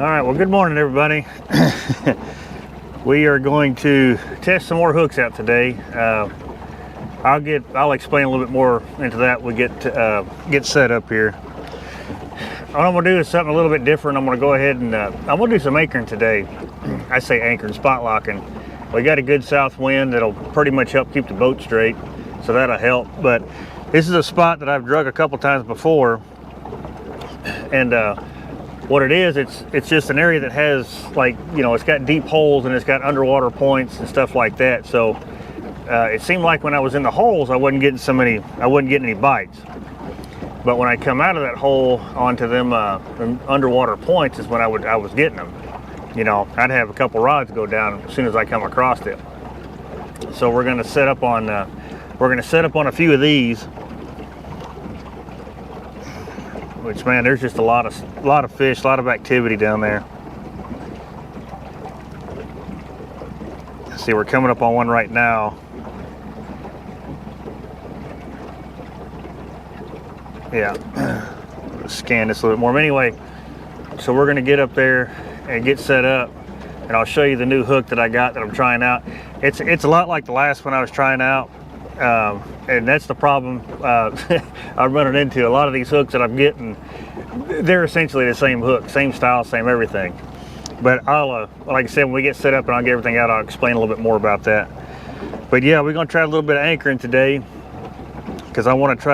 All right, well, good morning, everybody. We are going to test some more hooks out today. I'll explain a little bit more into that when we get set up here. What I'm gonna do is something a little bit different. I'm gonna go ahead and I'm gonna do some anchoring today. I say anchoring, spot locking. We got a good south wind that'll pretty much help keep the boat straight, so that'll help. But this is a spot that I've drug a couple times before, and what it is, it's just an area that has, like, you know, it's got deep holes and it's got underwater points and stuff like that. So it seemed like when I was in the holes, I wasn't getting any bites. But when I come out of that hole onto them underwater points is when I was getting them. You know, I'd have a couple rods go down as soon as I come across it. So we're gonna set up on a few of these. Which, man, there's just a lot of fish, a lot of activity down there. See, we're coming up on one right now. Yeah, scan this a little bit more. But anyway, so we're gonna get up there and get set up, and I'll show you the new hook that I got that I'm trying out. It's a lot like the last one I was trying out. And that's the problem I'm running into. A lot of these hooks that I'm getting, they're essentially the same hook, same style, same everything. But I'll, like I said, when we get set up and I'll get everything out, I'll explain a little bit more about that. But yeah, we're gonna try a little bit of anchoring today because I want to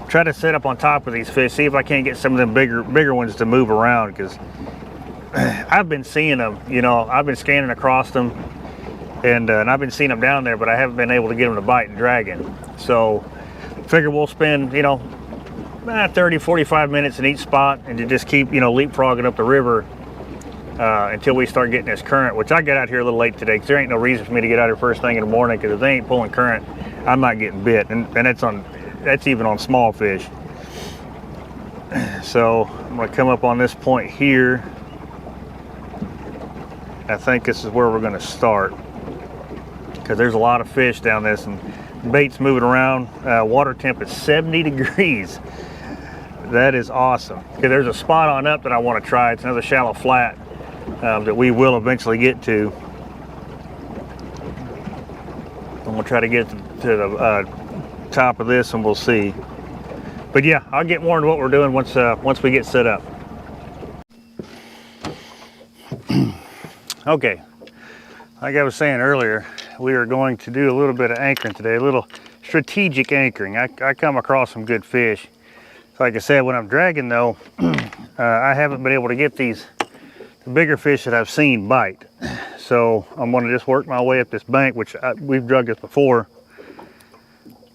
try to set up on top of these fish, see if I can't get some of them bigger ones to move around, because I've been seeing them, you know, I've been scanning across them. And I've been seeing them down there, but I haven't been able to get them to bite and dragging. So figure we'll spend, you know, 30, 45 minutes in each spot and to just keep, you know, leapfrogging up the river until we start getting this current, which I got out here a little late today because there ain't no reason for me to get out here first thing in the morning, because if they ain't pulling current, I'm not getting bit. And that's even on small fish. So I'm gonna come up on this point here. I think this is where we're gonna start, because there's a lot of fish down this and bait's moving around. Water temp is 70 degrees. That is awesome. Okay, there's a spot on up that I want to try. It's another shallow flat that we will eventually get to. I'm gonna try to get to the top of this and we'll see. But yeah, I'll get more into what we're doing once we get set up. Okay, like I was saying earlier, we are going to do a little bit of anchoring today, a little strategic anchoring. I come across some good fish. Like I said, when I'm dragging though, I haven't been able to get the bigger fish that I've seen bite. So I'm gonna just work my way up this bank, which we've drugged this before,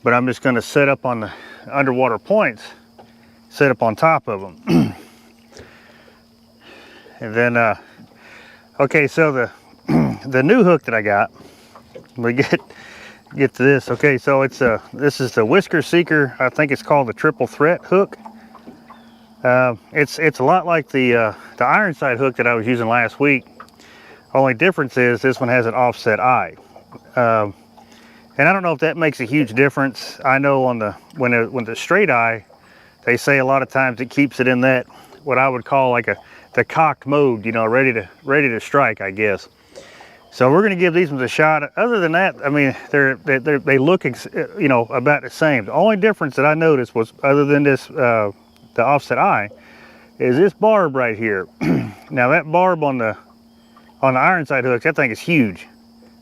but I'm just gonna set up on the underwater points, set up on top of them. And then, okay, so the new hook that I got, we get to this. Okay, so this is the Whisker Seeker. I think it's called the triple threat hook. It's a lot like the Ironside hook that I was using last week. Only difference is this one has an offset eye, and I don't know if that makes a huge difference. I know on when the straight eye, they say a lot of times it keeps it in that what I would call like the cocked mode, you know, ready to strike, I guess. So we're going to give these ones a shot. Other than that, I mean, they look, you know, about the same. The only difference that I noticed was, other than this, the offset eye, is this barb right here. Now that barb on the Ironside hooks, that thing is huge.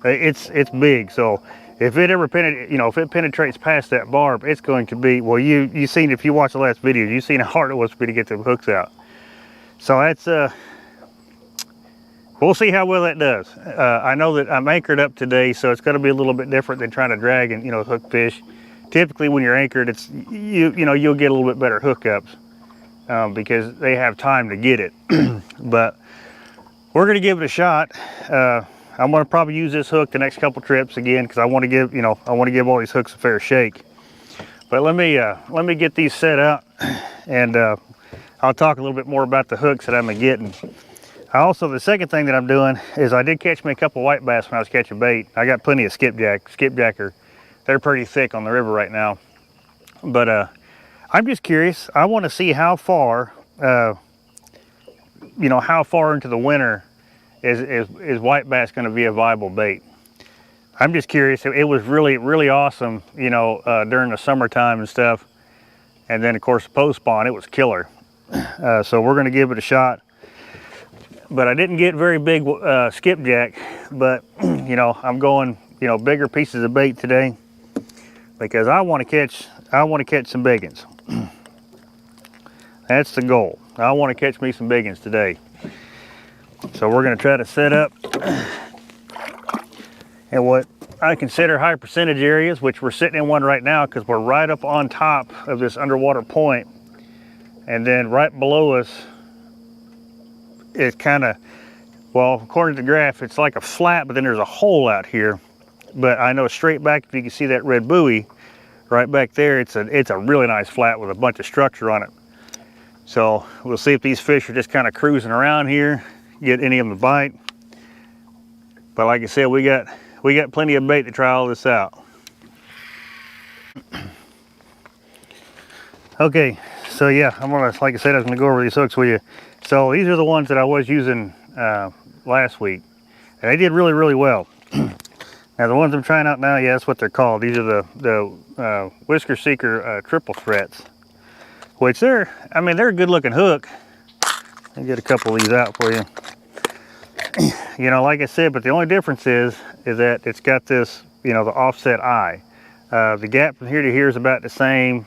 It's big. So if it ever penetrates past that barb, it's going to be, well, you seen, if you watch the last video, you seen how hard it was for me to get the hooks out. So that's we'll see how well that does. I know that I'm anchored up today, so it's going to be a little bit different than trying to drag and, you know, hook fish. Typically when you're anchored, it's you know, you'll get a little bit better hookups because they have time to get it. But we're going to give it a shot. I'm going to probably use this hook the next couple trips again, because I want to give, you know, all these hooks a fair shake. But let me get these set out, and I'll talk a little bit more about the hooks that I'm getting. The second thing that I'm doing is I did catch me a couple white bass when I was catching bait. I got plenty of skipjacker. They're pretty thick on the river right now. But I'm just curious. I want to see how far you know, how far into the winter is white bass going to be a viable bait? I'm just curious. It was really awesome, you know, during the summertime and stuff. And then of course post spawn, it was killer. So we're going to give it a shot. But I didn't get very big skipjack, but you know, I'm going, you know, bigger pieces of bait today because I want to catch some big ones. That's the goal. I want to catch me some big ones today. So we're going to try to set up in what I consider high percentage areas, which we're sitting in one right now because we're right up on top of this underwater point. And then right below us, it's kind of, well, according to the graph, it's like a flat, but then there's a hole out here. But I know straight back, if you can see that red buoy right back there, it's a really nice flat with a bunch of structure on it. So we'll see if these fish are just kind of cruising around here, get any of them to bite. But like I said, we got plenty of bait to try all this out. Okay, so yeah, like I said, I was gonna go over these hooks with you. So these are the ones that I was using last week, and they did really well. Now the ones I'm trying out now, yeah, that's what they're called. These are the Whisker Seeker triple threats, which they're a good looking hook. I'll get a couple of these out for you. You know, like I said, but the only difference is that it's got this, you know, the offset eye. The gap from here to here is about the same.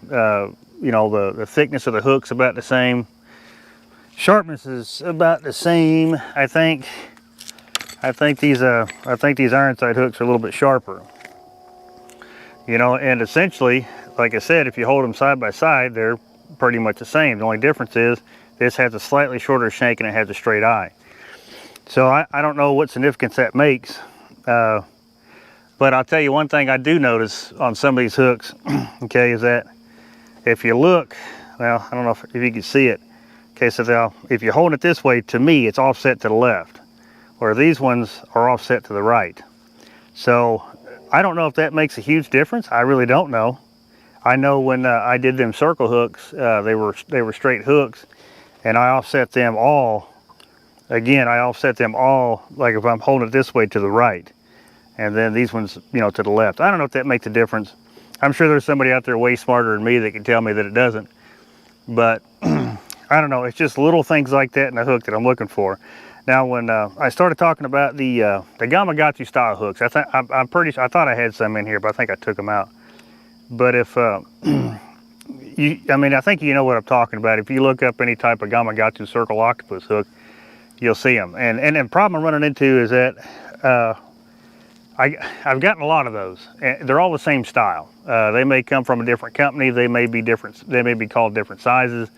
You know, the thickness of the hook's about the same. Sharpness is about the same. I think these Ironside hooks are a little bit sharper. You know, and essentially, like I said, if you hold them side by side, they're pretty much the same. The only difference is this has a slightly shorter shank and it has a straight eye. So I don't know what significance that makes, but I'll tell you one thing I do notice on some of these hooks, okay, is that if you look, well, I don't know if you can see it. Okay, so now if you're holding it this way, to me, it's offset to the left, where these ones are offset to the right. So I don't know if that makes a huge difference. I really don't know. I know when I did them circle hooks, they were straight hooks, and I offset them all. Again, I offset them all, like if I'm holding it this way, to the right, and then these ones, you know, to the left. I don't know if that makes a difference. I'm sure there's somebody out there way smarter than me that can tell me that it doesn't, but I don't know. It's just little things like that in a hook that I'm looking for. Now, when I started talking about the Gamakatsu style hooks, I thought I had some in here, but I think I took them out. But if I think you know what I'm talking about. If you look up any type of Gamakatsu circle octopus hook, you'll see them. And the problem I'm running into is that I've gotten a lot of those. And they're all the same style. They may come from a different company. They may be different. They may be called different sizes.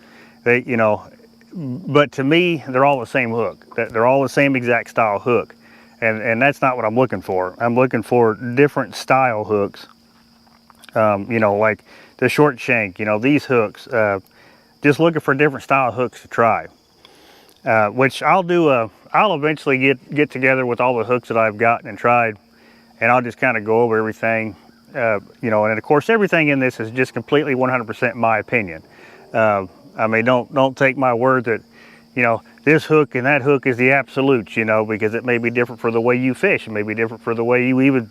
They, you know, but to me, they're all the same hook. They're all the same exact style hook, and that's not what I'm looking for. I'm looking for different style hooks. You know, like the short shank. You know, these hooks. Just looking for different style hooks to try. Which I'll do. I'll eventually get together with all the hooks that I've gotten and tried, and I'll just kind of go over everything. You know, and of course, everything in this is just completely 100% my opinion. I mean, don't take my word that, you know, this hook and that hook is the absolute, you know, because it may be different for the way you fish. It may be different for the way you even,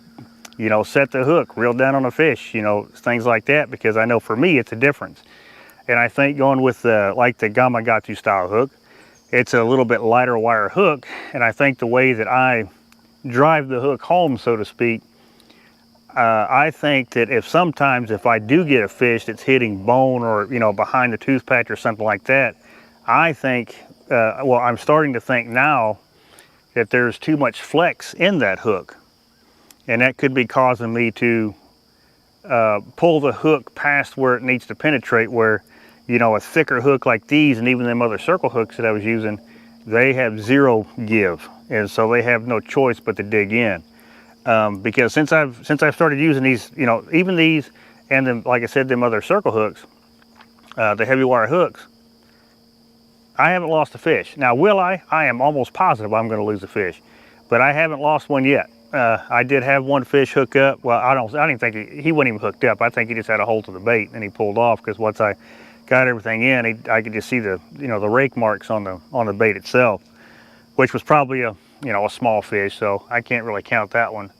you know, set the hook, reel down on a fish, you know, things like that, because I know for me it's a difference. And I think going with like the Gamakatsu style hook, it's a little bit lighter wire hook, and I think the way that I drive the hook home, so to speak, I think that sometimes if I do get a fish that's hitting bone or, you know, behind the tooth patch or something like that, I think, well, I'm starting to think now that there's too much flex in that hook. And that could be causing me to pull the hook past where it needs to penetrate, where, you know, a thicker hook like these and even them other circle hooks that I was using, they have zero give. And so they have no choice but to dig in. Because since I've started using these, you know, even these and then, like I said, them other circle hooks, the heavy wire hooks, I haven't lost a fish. Now, will I? I am almost positive I'm going to lose a fish, but I haven't lost one yet. I did have one fish hook up. Well, I didn't think he wasn't even hooked up. I think he just had a hold to the bait and he pulled off, because once I got everything in, I could just see the, you know, the rake marks on the bait itself, which was probably a, you know, a small fish, so I can't really count that one.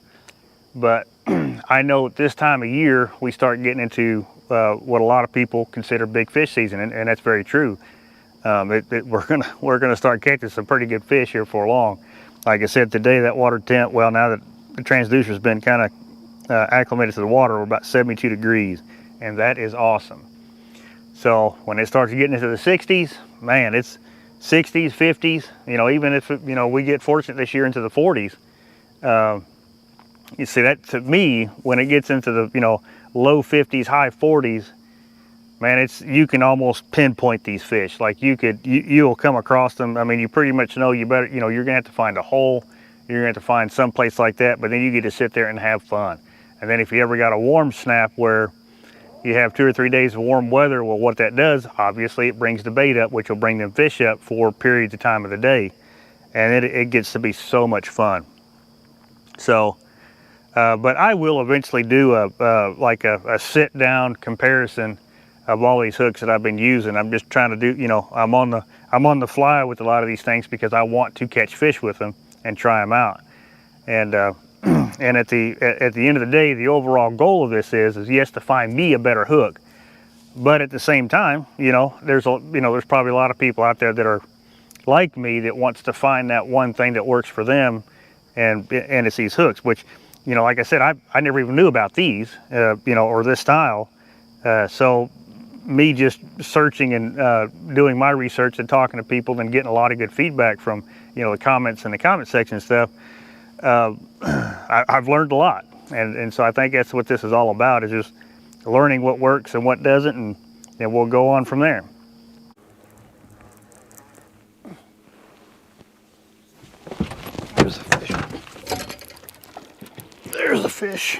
But I know at this time of year we start getting into what a lot of people consider big fish season, and that's very true. We're gonna start catching some pretty good fish here for long. Like I said, today that water temp, well, now that the transducer's been kind of acclimated to the water, we're about 72 degrees, and that is awesome. So when it starts getting into the 60s, man, it's 60s, 50s. You know, even if you know we get fortunate this year into the 40s. You see, that to me, when it gets into the, you know, low 50s, high 40s, man, it's, you can almost pinpoint these fish. Like you'll come across them. I mean, you pretty much know you better, you know, you're gonna have to find a hole, you're gonna have to find some place like that, but then you get to sit there and have fun. And then if you ever got a warm snap where you have 2 or 3 days of warm weather, well, what that does, obviously, it brings the bait up, which will bring them fish up for periods of time of the day. And it gets to be so much fun. So, but I will eventually do like a sit-down comparison of all these hooks that I've been using. I'm just trying to do, you know, I'm on the fly with a lot of these things because I want to catch fish with them and try them out. And and at the end of the day, the overall goal of this is yes, to find me a better hook. But at the same time, you know, there's probably a lot of people out there that are like me that wants to find that one thing that works for them, and it's these hooks, which, you know, like I said, I never even knew about these, you know, or this style. So me just searching and doing my research and talking to people and getting a lot of good feedback from, you know, the comments in the comment section and stuff, I've learned a lot. And so I think that's what this is all about, is just learning what works and what doesn't, and we'll go on from there. There's a fish. There's a fish.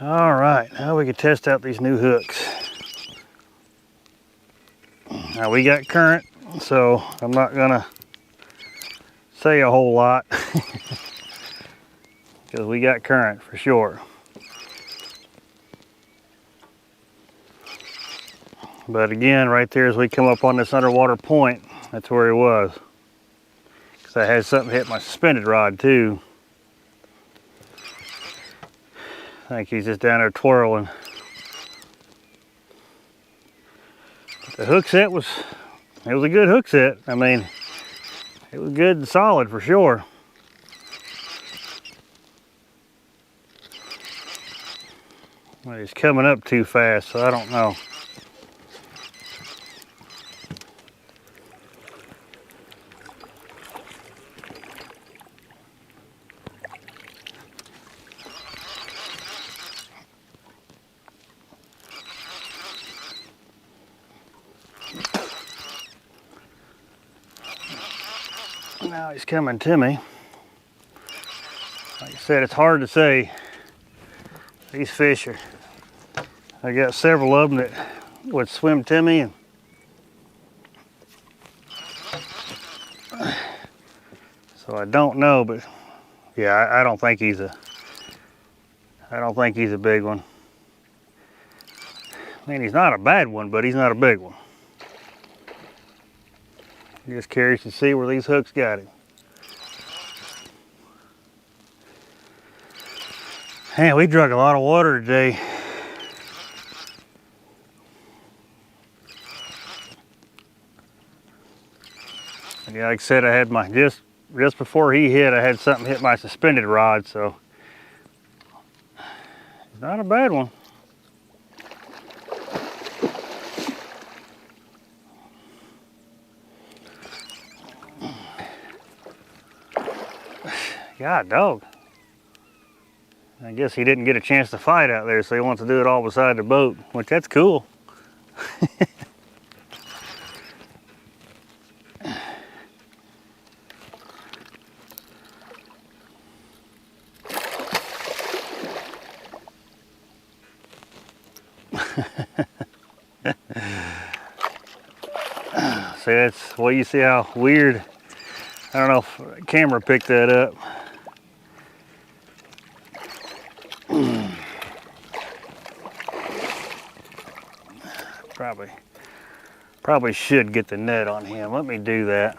All right, now we can test out these new hooks. Now we got current, so I'm not gonna say a whole lot because we got current for sure. But again, right there as we come up on this underwater point, that's where he was. Because I had something hit my suspended rod too. I think he's just down there twirling. But the hook set was a good hook set. I mean, it was good and solid for sure. Well, he's coming up too fast, so I don't know. Now he's coming to me. Like I said, it's hard to say. These fish are, I got several of them that would swim to me, and so I don't know, but yeah, I don't think he's a big one. I mean, he's not a bad one, but he's not a big one. Just curious to see where these hooks got him. Man, we drunk a lot of water today. And yeah, like I said, I had my, just before he hit, I had something hit my suspended rod, so it's not a bad one. God dog. I guess he didn't get a chance to fight out there, so he wants to do it all beside the boat, which that's cool. See, that's, well, you see how weird, I don't know if the camera picked that up. Probably should get the net on him. Let me do that.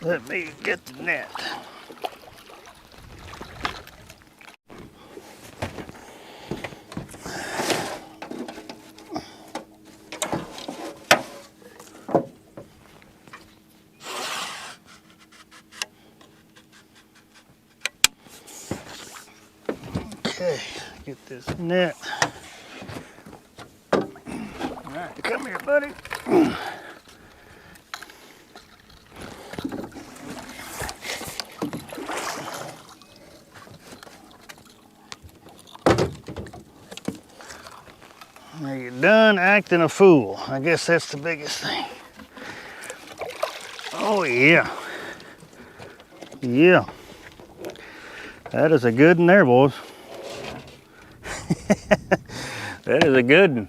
Let me get the net. Okay, get this net. All right, come here, buddy. Now you're done acting a fool. I guess that's the biggest thing. Oh yeah. Yeah. That is a good one there, boys. That is a good one.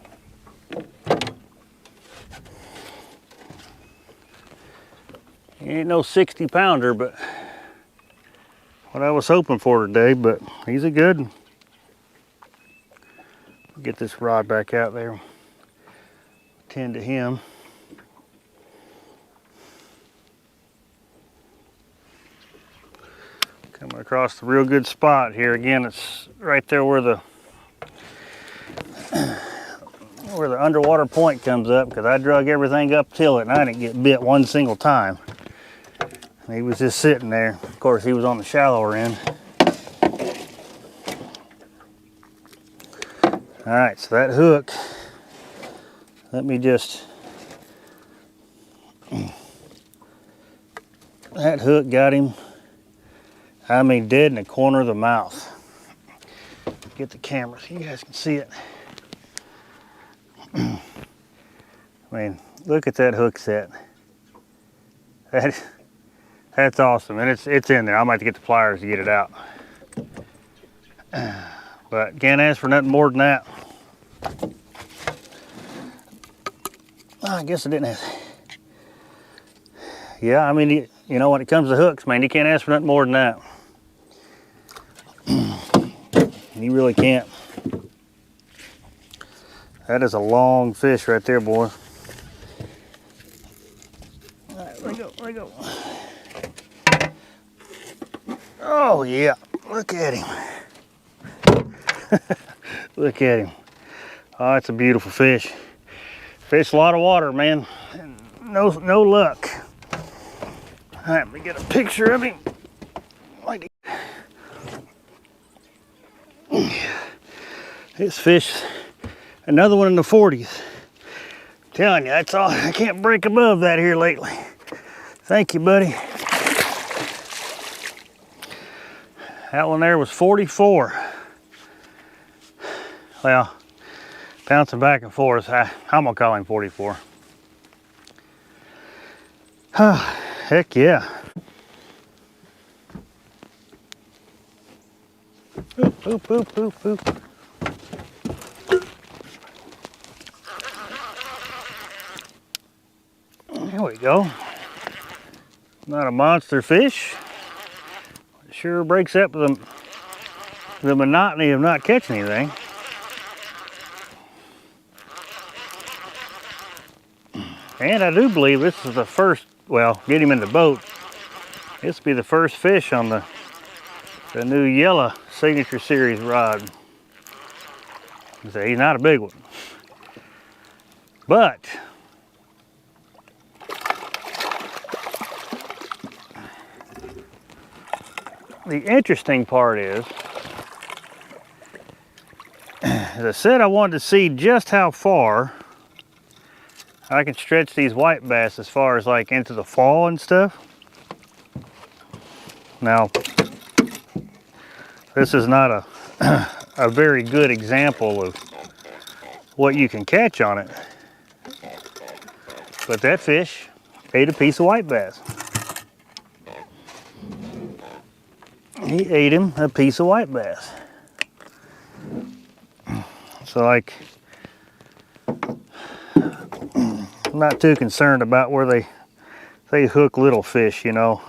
He ain't no 60 pounder, but what I was hoping for today, but he's a good one. Get this rod back out there. Tend to him. Coming across the real good spot here. Again, it's right there where the underwater point comes up, because I drug everything up till it and I didn't get bit one single time. He was just sitting there. Of course, he was on the shallower end. All right, so that hook, let me just, that hook got him, I mean, dead in the corner of the mouth. Get the camera so you guys can see it. I mean, look at that hook set. That's awesome, and it's in there. I might have to get the pliers to get it out. But can't ask for nothing more than that. Oh, I guess I didn't have. Yeah, I mean, you know, when it comes to hooks, man, you can't ask for nothing more than that. You really can't. That is a long fish right there, boy. All right, let go, let go. Oh yeah, look at him. Look at him. Oh, it's a beautiful fish. Fish a lot of water, man. No luck. All right, let me get a picture of him. This fish, another one in the 40s. I'm telling you, that's all. I can't break above that here lately. Thank you, buddy. That one there was 44. Well, bouncing back and forth, I'm gonna call him 44. Heck yeah. Oop, oop, oop, oop, oop. There we go. Not a monster fish. It sure breaks up the monotony of not catching anything. And I do believe this is the first, well, get him in the boat. This will be the first fish on the new yellow Signature Series rod. So he's not a big one. But the interesting part is, as I said, I wanted to see just how far I can stretch these white bass as far as like into the fall and stuff. Now, this is not a very good example of what you can catch on it. But that fish ate a piece of white bass. He ate him a piece of white bass. So like, I'm not too concerned about where they hook little fish, you know.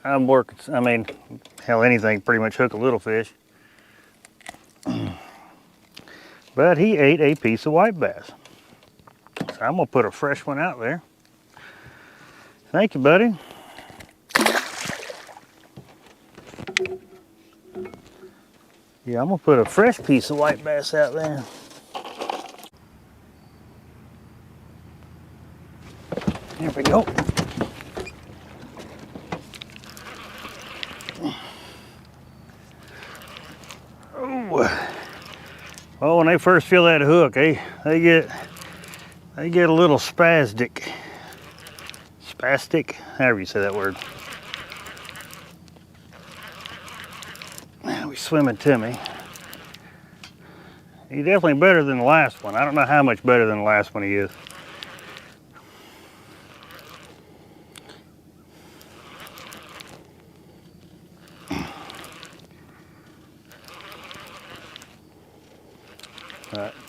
I mean, hell, anything pretty much hook a little fish. But he ate a piece of white bass. So I'm gonna put a fresh one out there. Thank you, buddy. Yeah, I'm gonna put a fresh piece of white bass out there. Here we go. Oh. Well, when they first feel that hook, they get a little spastic, however you say that word. Now he's swimming to me. He's definitely better than the last one. I don't know how much better than the last one he is.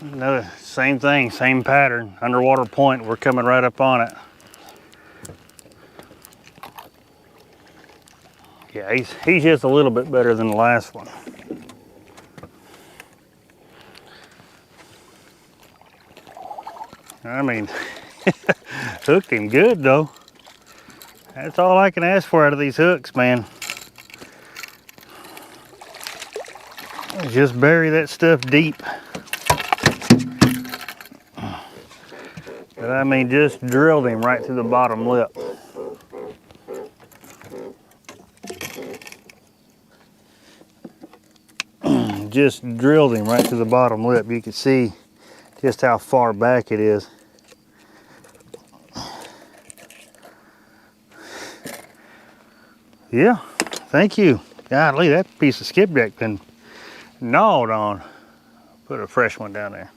Another same thing, same pattern. Underwater point, we're coming right up on it. Yeah, he's just a little bit better than the last one. I mean, hooked him good though. That's all I can ask for out of these hooks, man. Just bury that stuff deep. But I mean, just drilled him right through the bottom lip. Just drilled him right through the bottom lip. You can see just how far back it is. Yeah, thank you. Golly, that piece of skipjack been gnawed on. Put a fresh one down there.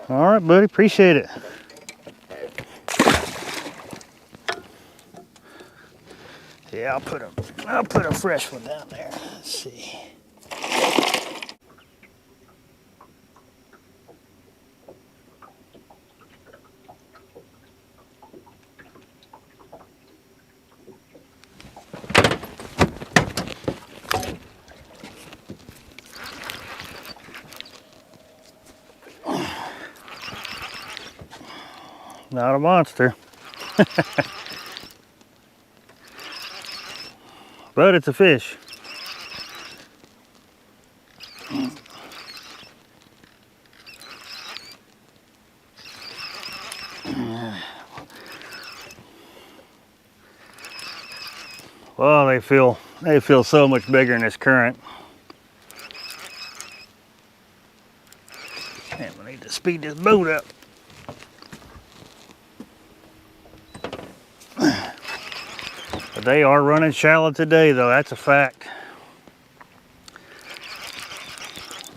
All right, buddy, appreciate it. Yeah, I'll put a fresh one down there. Let's see. Not a monster. But it's a fish. Well, they feel so much bigger in this current. And we need to speed this boat up. But they are running shallow today, though. That's a fact.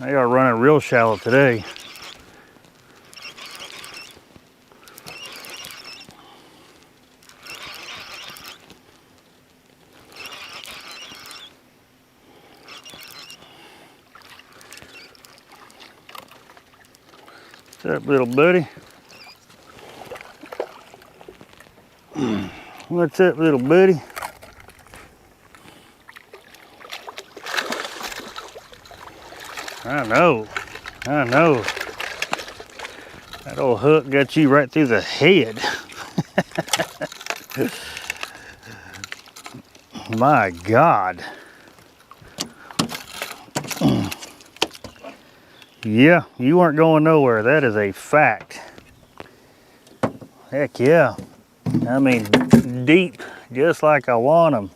They are running real shallow today. What's up, little buddy? What's up, little buddy? I know. That old hook got you right through the head. My God. Yeah, you weren't going nowhere. That is a fact. Heck yeah. I mean, deep, just like I want them.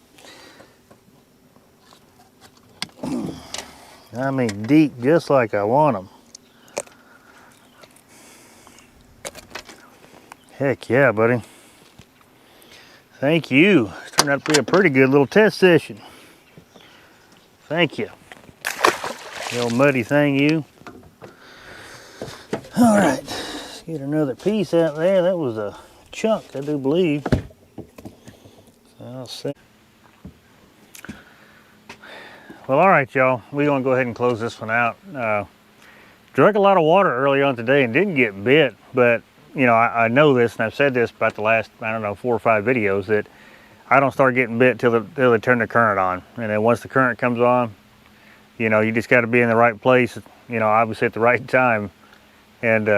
I mean, deep, just like I want them. Heck yeah, buddy. Thank you. It's turned out to be a pretty good little test session. Thank you. You old muddy thing, you. All right, let's get another piece out there. That was a chunk, I do believe. So I'll see. Well, all right, y'all. We're gonna go ahead and close this one out. Drank a lot of water early on today and didn't get bit, but you know, I know this, and I've said this about the last, I don't know, 4 or 5 videos, that I don't start getting bit till they turn the current on. And then once the current comes on, you know, you just got to be in the right place you know, obviously at the right time. And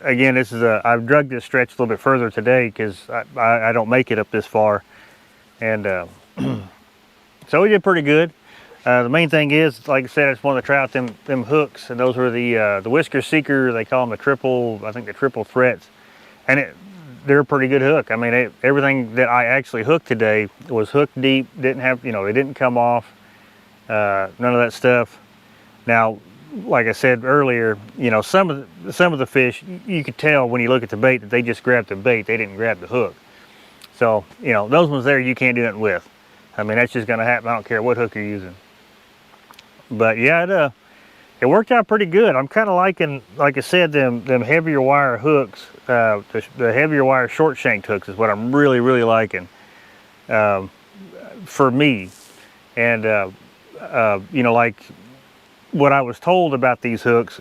again, this is I've drugged this stretch a little bit further today because I don't make it up this far. And so we did pretty good. The main thing is, like I said, I just wanted to try out them hooks, and those were the Whisker Seeker. They call them the triple, I think the triple threats, and they're a pretty good hook. I mean, everything that I actually hooked today was hooked deep. Didn't have, you know, they didn't come off. None of that stuff. Now, like I said earlier, you know, some of the fish, you could tell when you look at the bait that they just grabbed the bait. They didn't grab the hook. So, you know, those ones there you can't do nothing with. I mean, that's just going to happen. I don't care what hook you're using. But yeah, it worked out pretty good. I'm kind of liking, like I said, them heavier wire hooks. The heavier wire short shanked hooks is what I'm really liking for me. And you know, like what I was told about these hooks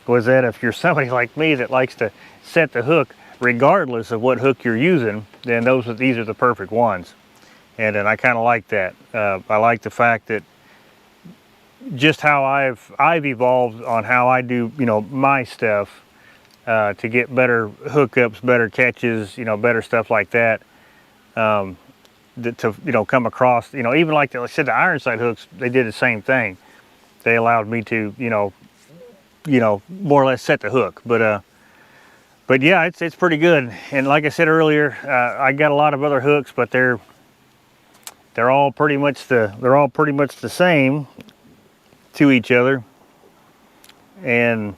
was that if you're somebody like me that likes to set the hook regardless of what hook you're using, then these are the perfect ones. And I kind of like that. I like the fact that just how I've evolved on how I do, you know, my stuff to get better hookups, better catches, you know, better stuff like that. To, you know, come across, you know, even like I said, the iron side hooks, they did the same thing. They allowed me to, you know, more or less set the hook. But yeah, it's pretty good. And like I said earlier, I got a lot of other hooks, but they're all pretty much the same to each other, and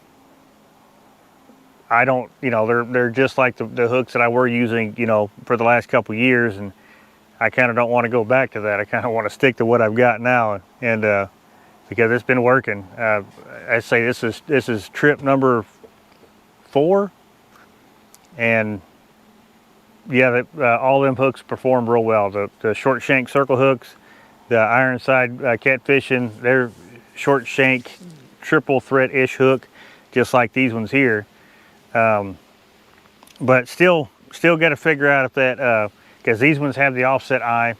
I don't, you know, they're just like the hooks that I were using, you know, for the last couple years, and I kind of don't want to go back to that. I kind of want to stick to what I've got now, and because it's been working. I say this is trip number 4, and yeah, all them hooks performed real well. The short shank circle hooks, the iron side catfishing, they're short shank triple threat-ish hook, just like these ones here. But still got to figure out if that, because these ones have the offset eye.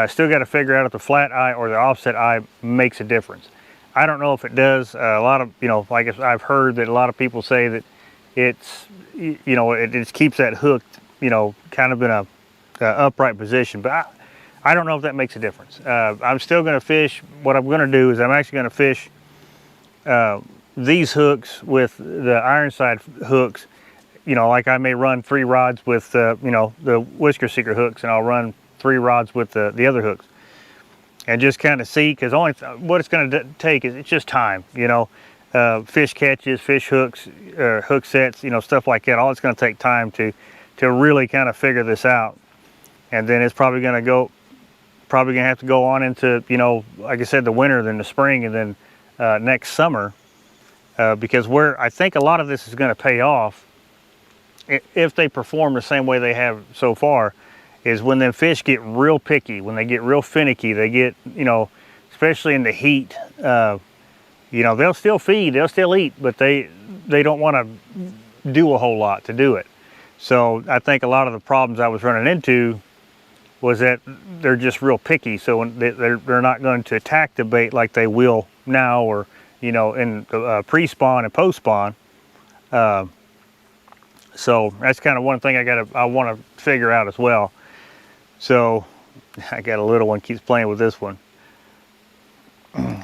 Still got to figure out if the flat eye or the offset eye makes a difference. I don't know if it does. A lot of, you know, like I've heard that a lot of people say that it's, you know, it just keeps that hook, you know, kind of in a upright position. But I don't know if that makes a difference. I'm still going to fish. What I'm going to do is I'm actually going to fish these hooks with the iron side hooks. You know, like I may run 3 rods with, you know, the Whisker Seeker hooks, and I'll run 3 rods with the other hooks. And just kind of see, because what it's going to take is it's just time, you know. Fish catches, fish hooks, hook sets, you know, stuff like that. All it's going to take time to really kind of figure this out. And then it's probably going to have to go on into, you know, like I said, the winter, then the spring, and then next summer, because I think a lot of this is going to pay off if they perform the same way they have so far, is when them fish get real picky, when they get real finicky, they get, you know, especially in the heat, you know, they'll still feed, they'll still eat, but they don't want to do a whole lot to do it. So I think a lot of the problems I was running into was that they're just real picky. So when they're not going to attack the bait like they will now, or, you know, in pre-spawn and post-spawn. So that's kind of one thing I want to figure out as well. So I got a little one, keeps playing with this one.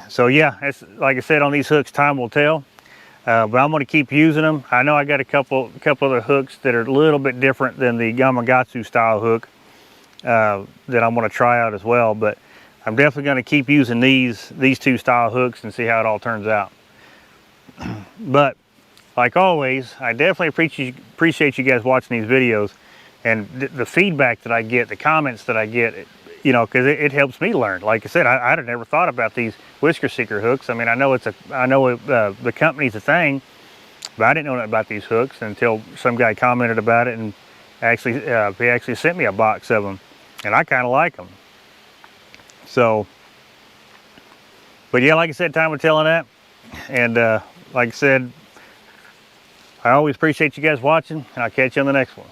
So yeah, it's, like I said, on these hooks, time will tell. But I'm going to keep using them. I know I got a couple other hooks that are a little bit different than the Gamakatsu style hook that I'm going to try out as well. But I'm definitely going to keep using these 2 style hooks and see how it all turns out. But like always, I definitely appreciate you guys watching these videos, and the feedback that I get, the comments that I get, you know, because it helps me learn. Like I said, I'd have never thought about these Whisker Seeker hooks. I mean, I know the company's a thing, but I didn't know nothing about these hooks until some guy commented about it, and actually he actually sent me a box of them, and I kind of like them. So, but yeah, like I said, time will tell on that. And like I said, I always appreciate you guys watching, and I'll catch you on the next one.